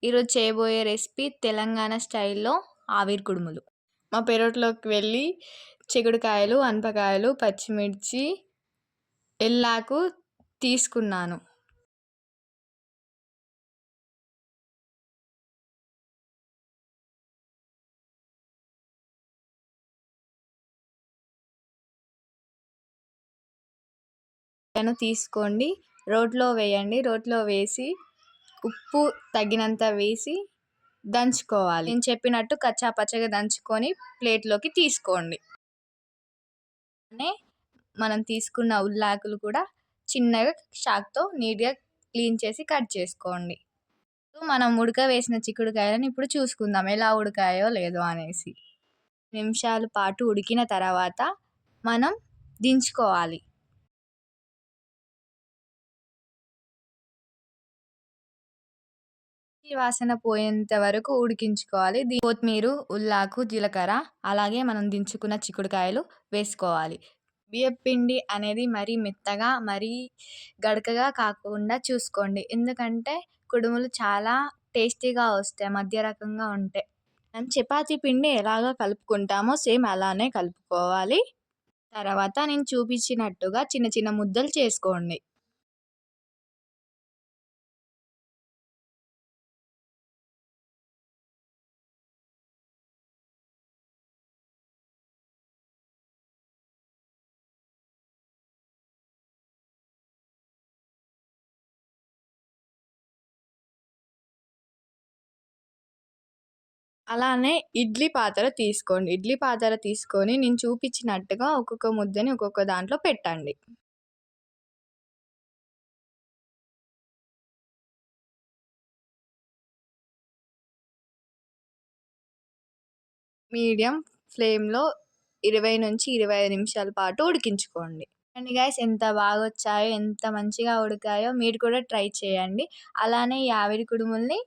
ఈరోజు చేయబోయే రెసిపీ తెలంగాణ స్టైల్‌లో ఆవిరి కుడుములు. మా పెరట్లోకి వెళ్ళి చిక్కుడుకాయలు, అనపకాయలు, పచ్చిమిర్చి, ఎల్లాకు తీసుకున్నాను. తీసుకోండి, రోట్లో వేయండి. రోట్లో వేసి ఉప్పు తగినంత వేసి దంచుకోవాలి. నేను చెప్పినట్టు కచ్చా పచ్చగా దంచుకొని ప్లేట్లోకి తీసుకోండి. మనం తీసుకున్న ఉల్లాకులు కూడా చిన్నగా చాకుతో నీట్గా క్లీన్ చేసి కట్ చేసుకోండి. మనం ఉడకవేసిన చిక్కుడుకాయలను ఇప్పుడు చూసుకుందాం ఎలా ఉడికాయో లేదో అనేసి. నిమిషాల పాటు ఉడికిన తర్వాత మనం దించుకోవాలి. వాసన పోయేంత వరకు ఉడికించుకోవాలి. కొత్తిమీర, ఉల్లాకు, జీలకర్ర, అలాగే మనం దించుకున్న చిక్కుడుకాయలు వేసుకోవాలి. బియ్యపిండి అనేది మరీ మెత్తగా, మరీ గడకగా కాకుండా చూసుకోండి. ఎందుకంటే కుడుములు చాలా టేస్టీగా వస్తాయి మధ్య రకంగా ఉంటే. మనం చపాతీ పిండి ఎలాగ కలుపుకుంటామో సేమ్ అలానే కలుపుకోవాలి. తర్వాత నేను చూపించినట్టుగా చిన్న చిన్న ముద్దలు చేసుకోండి. అలానే ఇడ్లీ పాత్ర తీసుకోండి. ఇడ్లీ పాత్ర తీసుకొని నేను చూపించినట్టుగా ఒక్కొక్క ముద్దని ఒక్కొక్క దాంట్లో పెట్టండి. మీడియం ఫ్లేమ్‌లో 20-25 నిమిషాల పాటు ఉడికించుకోండి. చూడండి గైస్ ఎంత బాగొచ్చాయో, ఎంత మంచిగా ఉడికాయో మీరు కూడా ట్రై చేయండి. అలానే ఈ ఆవిరి కుడుముల్ని